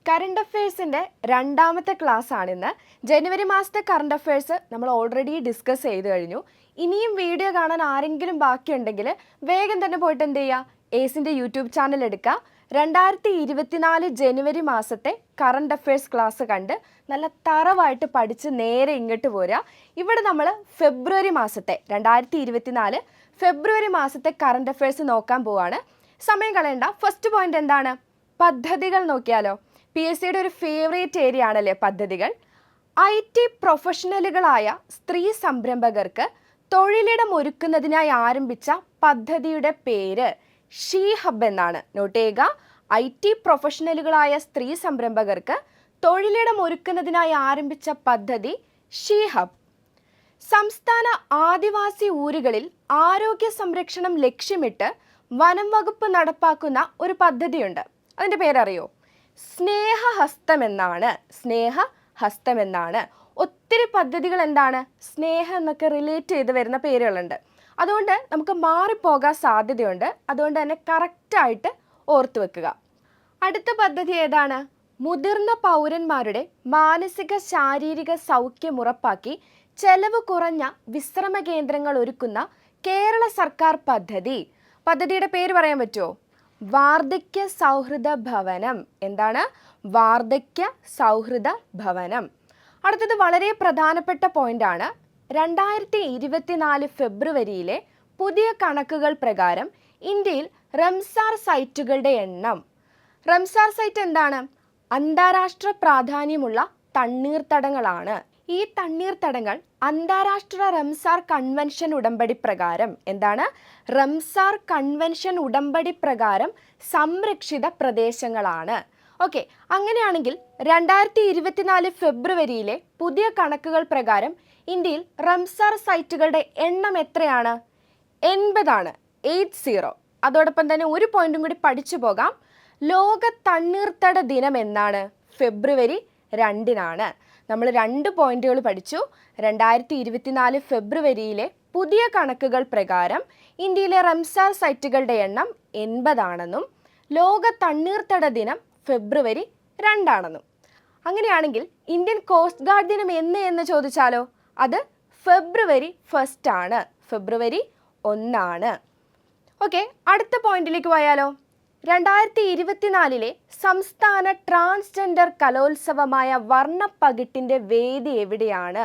Current അഫയേഴ്സിൻ്റെ രണ്ടാമത്തെ class ആണിന്ന്. ജനുവരി മാസത്തെ current affairs നമ്മൾ ഓൾറെഡി ഡിസ്കസ് ചെയ്ത് കഴിഞ്ഞു. ഇനിയും വീഡിയോ കാണാൻ ആരെങ്കിലും ബാക്കിയുണ്ടെങ്കിൽ വേഗം തന്നെ പോയിട്ട് എന്ത് ചെയ്യുക, ഏസിൻ്റെ യൂട്യൂബ് ചാനൽ എടുക്കുക. 2024 ജനുവരി മാസത്തെ കറണ്ട് അഫയേഴ്സ് ക്ലാസ് കണ്ട് നല്ല തറവായിട്ട് പഠിച്ച് നേരെ ഇങ്ങോട്ട് പോരുക. ഇവിടെ നമ്മൾ ഫെബ്രുവരി മാസത്തെ 2024 ഫെബ്രുവരി മാസത്തെ കറണ്ട് അഫയേഴ്സ് നോക്കാൻ പോവാണ്. സമയം കളയണ്ട. ഫസ്റ്റ് പോയിന്റ് എന്താണ്? പദ്ധതികൾ നോക്കിയാലോ. PSCയുടെ ഒരു ഫേവറേറ്റ് ഏരിയ ആണല്ലേ പദ്ധതികൾ. IT പ്രൊഫഷണലുകളായ സ്ത്രീ സംരംഭകർക്ക് തൊഴിലിടം ഒരുക്കുന്നതിനായി ആരംഭിച്ച പദ്ധതിയുടെ പേര് ഷീ ഹബ് എന്നാണ്. നോട്ട് ചെയ്യുക. IT പ്രൊഫഷണലുകളായ സ്ത്രീ സംരംഭകർക്ക് തൊഴിലിടം ഒരുക്കുന്നതിനായി ആരംഭിച്ച പദ്ധതി ഷീ ഹബ്. സംസ്ഥാന ആദിവാസി ഊരുകളിൽ ആരോഗ്യ സംരക്ഷണം ലക്ഷ്യമിട്ട് വനം വകുപ്പ് നടപ്പാക്കുന്ന ഒരു പദ്ധതിയുണ്ട്. അതിൻ്റെ പേരറിയോ? സ്നേഹഹസ്തം എന്നാണ്. സ്നേഹഹസ്തം എന്നാണ്. ഒത്തിരി പദ്ധതികൾ എന്താണ് സ്നേഹം എന്നൊക്കെ റിലേറ്റ് ചെയ്ത് വരുന്ന പേരുകളുണ്ട്. അതുകൊണ്ട് നമുക്ക് മാറിപ്പോകാൻ സാധ്യതയുണ്ട്. അതുകൊണ്ട് തന്നെ കറക്റ്റായിട്ട് ഓർത്തു വെക്കുക. അടുത്ത പദ്ധതി ഏതാണ്? മുതിർന്ന പൗരന്മാരുടെ മാനസിക ശാരീരിക സൗഖ്യം ഉറപ്പാക്കി ചെലവ് കുറഞ്ഞ വിശ്രമ കേന്ദ്രങ്ങൾ ഒരുക്കുന്ന കേരള സർക്കാർ പദ്ധതി. പദ്ധതിയുടെ പേര് പറയാൻ പറ്റുമോ? വാർദ്ധക്യ സൗഹൃദ ഭവനം. എന്താണ്? വാർദ്ധക്യ സൗഹൃദ ഭവനം. അടുത്തത് വളരെ പ്രധാനപ്പെട്ട പോയിന്റാണ്. 2024 ഫെബ്രുവരിയിലെ പുതിയ കണക്കുകൾ പ്രകാരം ഇന്ത്യയിൽ റംസാർ സൈറ്റുകളുടെ എണ്ണം. റംസാർ സൈറ്റ് എന്താണ്? അന്താരാഷ്ട്ര പ്രാധാന്യമുള്ള തണ്ണീർത്തടങ്ങളാണ്. ഈ തണ്ണീർത്തടങ്ങൾ അന്താരാഷ്ട്ര റംസാർ കൺവെൻഷൻ ഉടമ്പടി പ്രകാരം എന്താണ്? റംസാർ കൺവെൻഷൻ ഉടമ്പടി പ്രകാരം സംരക്ഷിത പ്രദേശങ്ങളാണ്. ഓക്കെ, അങ്ങനെയാണെങ്കിൽ 2024 ഫെബ്രുവരിയിലെ പുതിയ കണക്കുകൾ പ്രകാരം ഇന്ത്യയിൽ റംസാർ സൈറ്റുകളുടെ എണ്ണം എത്രയാണ്? 80 ആണ്. 80. അതോടൊപ്പം തന്നെ ഒരു പോയിന്റും കൂടി പഠിച്ചു പോകാം. ലോക തണ്ണീർത്തട ദിനം എന്നാണ്? ഫെബ്രുവരി 2-നാണ്. നമ്മൾ 2 പോയിന്റുകൾ പഠിച്ചു. 2024 ഫെബ്രുവരിയിലെ പുതിയ കണക്കുകൾ പ്രകാരം ഇന്ത്യയിലെ റംസാർ സൈറ്റുകളുടെ എണ്ണം 80 ആണെന്നും ലോക തണ്ണീർത്തട ദിനം ഫെബ്രുവരി 2 ആണെന്നും. അങ്ങനെയാണെങ്കിൽ ഇന്ത്യൻ കോസ്റ്റ് ഗാർഡ് ദിനം എന്ന് ചോദിച്ചാലോ? അത് ഫെബ്രുവരി 1 ആണ്. ഫെബ്രുവരി 1 ആണ്. ഓക്കെ, അടുത്ത പോയിന്റിലേക്ക് പോയാലോ. 2024 സംസ്ഥാന ട്രാൻസ്ജെൻഡർ കലോത്സവമായ വർണ്ണപ്പകിട്ടിൻ്റെ വേദി എവിടെയാണ്?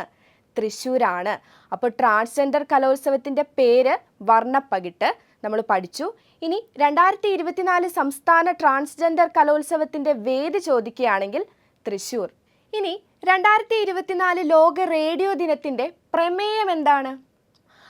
തൃശ്ശൂരാണ്. അപ്പോൾ ട്രാൻസ്ജെൻഡർ കലോത്സവത്തിൻ്റെ പേര് വർണ്ണപ്പകിട്ട് നമ്മൾ പഠിച്ചു. ഇനി 2024 സംസ്ഥാന ട്രാൻസ്ജെൻഡർ കലോത്സവത്തിൻ്റെ വേദി ചോദിക്കുകയാണെങ്കിൽ തൃശ്ശൂർ. ഇനി 2024 ലോക റേഡിയോ ദിനത്തിൻ്റെ പ്രമേയം എന്താണ്?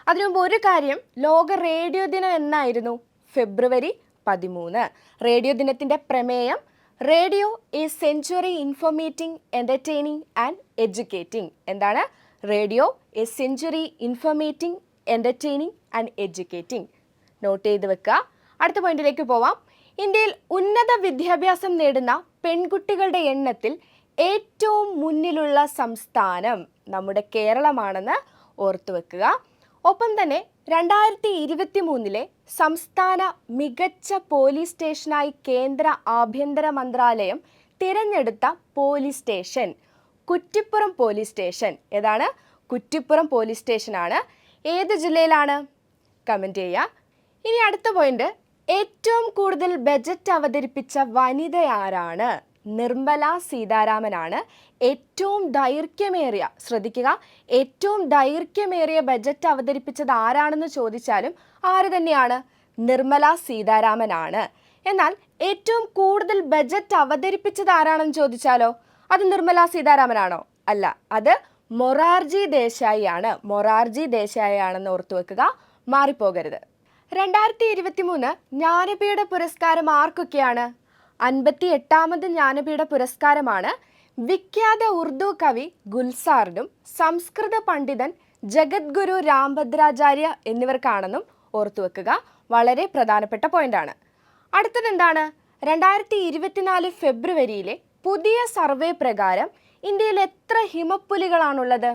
അതിനുമുമ്പ് ഒരു കാര്യം, ലോക റേഡിയോ ദിനം എന്നായിരുന്നു? ഫെബ്രുവരി 13. റേഡിയോ ദിനത്തിൻ്റെ പ്രമേയം radio a century informating entertaining and educating. എന്താണ്? Radio a century informating entertaining and educating. Note ചെയ്ത് വെക്കുക. അടുത്ത പോയിന്റിലേക്ക് പോവാം. ഇന്ത്യയിൽ ഉന്നത വിദ്യാഭ്യാസം നേടുന്ന പെൺകുട്ടികളുടെ എണ്ണത്തിൽ ഏറ്റവും മുന്നിലുള്ള സംസ്ഥാനം നമ്മുടെ കേരളമാണെന്ന് ഓർത്തു വെക്കുക. ഒപ്പം തന്നെ 2023 സംസ്ഥാന മികച്ച പോലീസ് സ്റ്റേഷനായി കേന്ദ്ര ആഭ്യന്തര മന്ത്രാലയം തിരഞ്ഞെടുത്ത police station Kuttippuram police station. ഏതാണ്? കുറ്റിപ്പുറം പോലീസ് സ്റ്റേഷനാണ്. ഏത് ജില്ലയിലാണ്? കമൻറ്റ് ചെയ്യുക. ഇനി അടുത്ത പോയിന്റ്, ഏറ്റവും കൂടുതൽ ബജറ്റ് അവതരിപ്പിച്ച വനിത ആരാണ്? നിർമ്മല സീതാരാമനാണ്. ഏറ്റവും ദൈർഘ്യമേറിയ, ശ്രദ്ധിക്കുക, ഏറ്റവും ദൈർഘ്യമേറിയ ബജറ്റ് അവതരിപ്പിച്ചത് ആരാണെന്ന് ചോദിച്ചാലും ആര് തന്നെയാണ്? നിർമ്മല സീതാരാമനാണ്. എന്നാൽ ഏറ്റവും കൂടുതൽ ബജറ്റ് അവതരിപ്പിച്ചത് ആരാണെന്ന് ചോദിച്ചാലോ അത് നിർമ്മല സീതാരാമനാണോ? അല്ല, അത് മൊറാർജി ദേശായി ആണ്. മൊറാർജി ദേശായി ആണെന്ന് ഓർത്തു വെക്കുക, മാറിപ്പോകരുത്. 2023 ജ്ഞാനപീഠ പുരസ്കാരം ആർക്കൊക്കെയാണ്? 58ാമത് ജ്ഞാനപീഠ പുരസ്കാരമാണ് വിഖ്യാത ഉറുദു കവി ഗുൽസാറിനും സംസ്കൃത പണ്ഡിതൻ ജഗദ്ഗുരു രാംഭദ്രാചാര്യ എന്നിവർക്കാണെന്നും ഓർത്തു വെക്കുക. വളരെ പ്രധാനപ്പെട്ട പോയിന്റാണ്. അടുത്തത് എന്താണ്? 2024 ഫെബ്രുവരിയിലെ പുതിയ സർവേ പ്രകാരം ഇന്ത്യയിൽ എത്ര ഹിമപ്പുലികളാണുള്ളത്?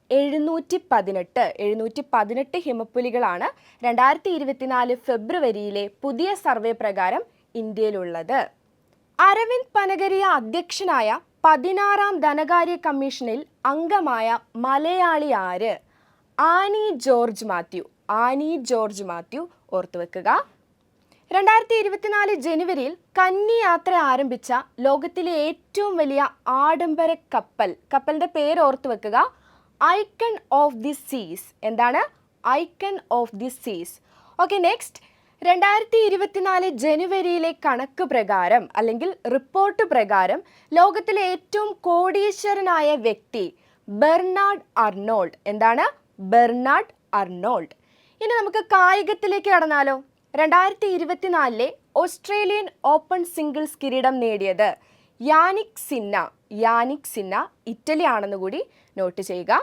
718 ഹിമപ്പുലികളാണ് 2024 ഫെബ്രുവരിയിലെ പുതിയ സർവേ പ്രകാരം ഇന്ത്യയിലുള്ളത്. അരവിന്ദ് പനഗരിയ അധ്യക്ഷനായ 16ാം ധനകാര്യ കമ്മീഷനിൽ അംഗമായ മലയാളി ആര്? ആനി ജോർജ് മാത്യു. ആനി ജോർജ് മാത്യു ഓർത്തുവെക്കുക. 2024 ജനുവരിയിൽ കന്നി യാത്ര ആരംഭിച്ച ലോകത്തിലെ ഏറ്റവും വലിയ ആഡംബര കപ്പലിന്റെ പേര് ഓർത്തുവെക്കുക. Icon of the Seas. എന്താണ്? Icon of the Seas. Okay, next 2024 ജനുവരിയിലെ കണക്ക് പ്രകാരം അല്ലെങ്കിൽ റിപ്പോർട്ട് പ്രകാരം ലോകത്തിലെ ഏറ്റവും കോടീശ്വരനായ വ്യക്തി ബെർണാഡ് അർണോൾഡ്. എന്താണ്? Bernard Arnault. ഇനി നമുക്ക് കായികത്തിലേക്ക് കടന്നാലോ. 2024 ഓസ്ട്രേലിയൻ ഓപ്പൺ സിംഗിൾസ് കിരീടം നേടിയത് Jannik Sinner. Jannik Sinner Italy ആണെന്ന് കൂടി നോട്ട് ചെയ്യുക.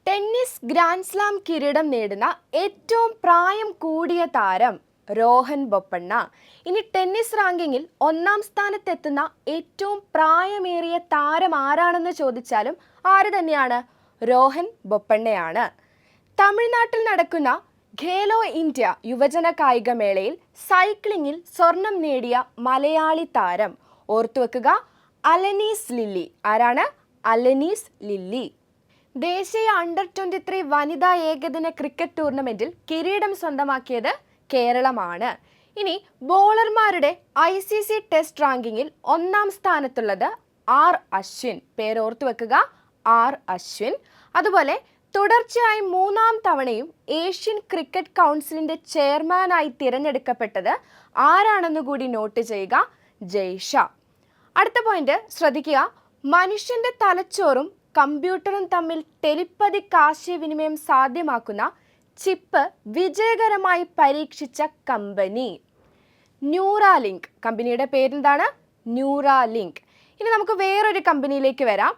ടെന്നീസ് ഗ്രാൻഡ് സ്ലാം കിരീടം നേടുന്ന ഏറ്റവും പ്രായം കൂടിയ താരം രോഹൻ ബൊപ്പണ്ണ. ഇനി ടെന്നീസ് റാങ്കിങ്ങിൽ 1ാം സ്ഥാനത്തെത്തുന്ന ഏറ്റവും പ്രായമേറിയ താരം ആരാണെന്ന് ചോദിച്ചാലും ആര് തന്നെയാണ്? രോഹൻ ബൊപ്പണ്ണയാണ്. തമിഴ്നാട്ടിൽ നടക്കുന്ന ഖേലോ ഇന്ത്യ യുവജന കായികമേളയിൽ സൈക്ലിങ്ങിൽ സ്വർണം നേടിയ മലയാളി താരം ഓർത്തുവെക്കുക. അലനീസ് ലില്ലി. ആരാണ്? അലനീസ് ലില്ലി. ദേശീയ അണ്ടർ 23 വനിതാ ഏകദിന ക്രിക്കറ്റ് ടൂർണമെന്റിൽ കിരീടം സ്വന്തമാക്കിയത് കേരളമാണ്. ഇനി ബോളർമാരുടെ ICC ടെസ്റ്റ് റാങ്കിങ്ങിൽ 1ാം സ്ഥാനത്തുള്ളത് ആർ അശ്വിൻ. പേരോർത്തു വെക്കുക, ആർ അശ്വിൻ. അതുപോലെ തുടർച്ചയായി 3ാം തവണയും ഏഷ്യൻ ക്രിക്കറ്റ് കൗൺസിലിന്റെ ചെയർമാനായി തിരഞ്ഞെടുക്കപ്പെട്ടത് ആരാണെന്ന് കൂടി നോട്ട് ചെയ്യുക. ജയ്ഷാ. അടുത്ത പോയിന്റ് ശ്രദ്ധിക്കുക. മനുഷ്യന്റെ തലച്ചോറും കമ്പ്യൂട്ടറും തമ്മിൽ ടെലിപ്പതിക് ആശയവിനിമയം സാധ്യമാക്കുന്ന ചിപ്പ് വിജയകരമായി പരീക്ഷിച്ച കമ്പനി ന്യൂറാലിങ്ക്. കമ്പനിയുടെ പേരെന്താണ്? ന്യൂറാലിങ്ക്. ഇനി നമുക്ക് വേറൊരു കമ്പനിയിലേക്ക് വരാം.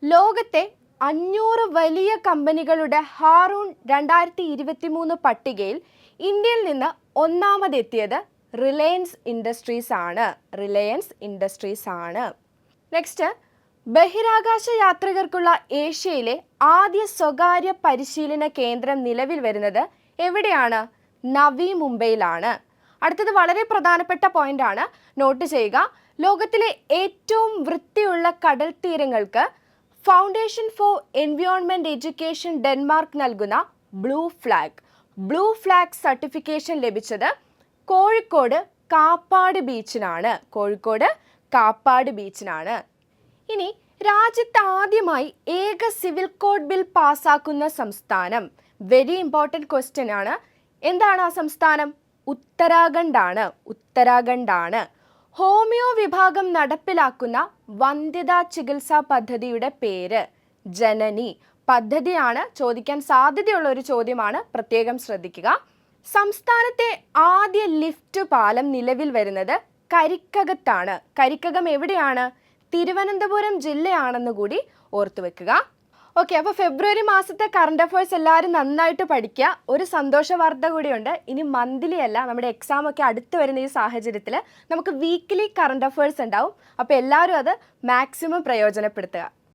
ലോകത്തെ 500 വലിയ കമ്പനികളുടെ ഹാറൂൺ 2023 പട്ടികയിൽ ഇന്ത്യയിൽ നിന്ന് 1ാമതെത്തിയത് റിലയൻസ് ഇൻഡസ്ട്രീസ് ആണ്. റിലയൻസ് ഇൻഡസ്ട്രീസ് ആണ്. നെക്സ്റ്റ്, ബഹിരാകാശ യാത്രികർക്കുള്ള ഏഷ്യയിലെ ആദ്യ സ്വകാര്യ പരിശീലന കേന്ദ്രം നിലവിൽ വരുന്നത് എവിടെയാണ്? നവി മുംബൈയിലാണ്. അടുത്തത് വളരെ പ്രധാനപ്പെട്ട പോയിന്റ് ആണ്, നോട്ട് ചെയ്യുക. ലോകത്തിലെ ഏറ്റവും വൃത്തിയുള്ള കടൽ തീരങ്ങൾക്ക് foundation for environment education Denmark നൽകുന്ന ബ്ലൂ ഫ്ലാഗ് സർട്ടിഫിക്കേഷൻ ലഭിച്ചത് കോഴിക്കോട് കാപ്പാട് ബീച്ചിനാണ്. കോഴിക്കോട് കാപ്പാട് ബീച്ചിനാണ്. ഇനി രാജ്യത്ത് ആദ്യമായി ഏക സിവിൽ കോഡ് ബിൽ പാസ്സാക്കുന്ന സംസ്ഥാനം. വെരി ഇമ്പോർട്ടൻറ്റ് ക്വസ്റ്റ്യൻ ആണ്. എന്താണ് ആ സംസ്ഥാനം? ഉത്തരാഖണ്ഡാണ്. ഉത്തരാഖണ്ഡാണ്. ഹോമിയോ വിഭാഗം നടപ്പിലാക്കുന്ന വന്ധ്യതാ ചികിത്സാ പദ്ധതിയുടെ പേര് ജനനി. പദ്ധതിയാണ്, ചോദിക്കാൻ സാധ്യതയുള്ള ഒരു ചോദ്യമാണ്, പ്രത്യേകം ശ്രദ്ധിക്കുക. സംസ്ഥാനത്തെ ആദ്യ ലിഫ്റ്റ് പാലം നിലവിൽ വരുന്നത് കരിക്കകത്താണ്. കരിക്കകം എവിടെയാണ്? തിരുവനന്തപുരം ജില്ലയാണെന്ന് കൂടി ഓർത്തുവെക്കുക. ഓക്കെ, അപ്പോൾ ഫെബ്രുവരി മാസത്തെ കറണ്ട് അഫയേഴ്സ് എല്ലാവരും നന്നായിട്ട് പഠിക്കുക. ഒരു സന്തോഷ വാർത്ത കൂടിയുണ്ട്. ഇനി മന്ത്ലി അല്ല, നമ്മുടെ എക്സാം ഒക്കെ അടുത്ത് വരുന്ന ഈ സാഹചര്യത്തിൽ നമുക്ക് വീക്കിലി കറണ്ട് അഫയേഴ്സ് ഉണ്ടാവും. അപ്പോൾ എല്ലാവരും അത് മാക്സിമം പ്രയോജനപ്പെടുത്തുക.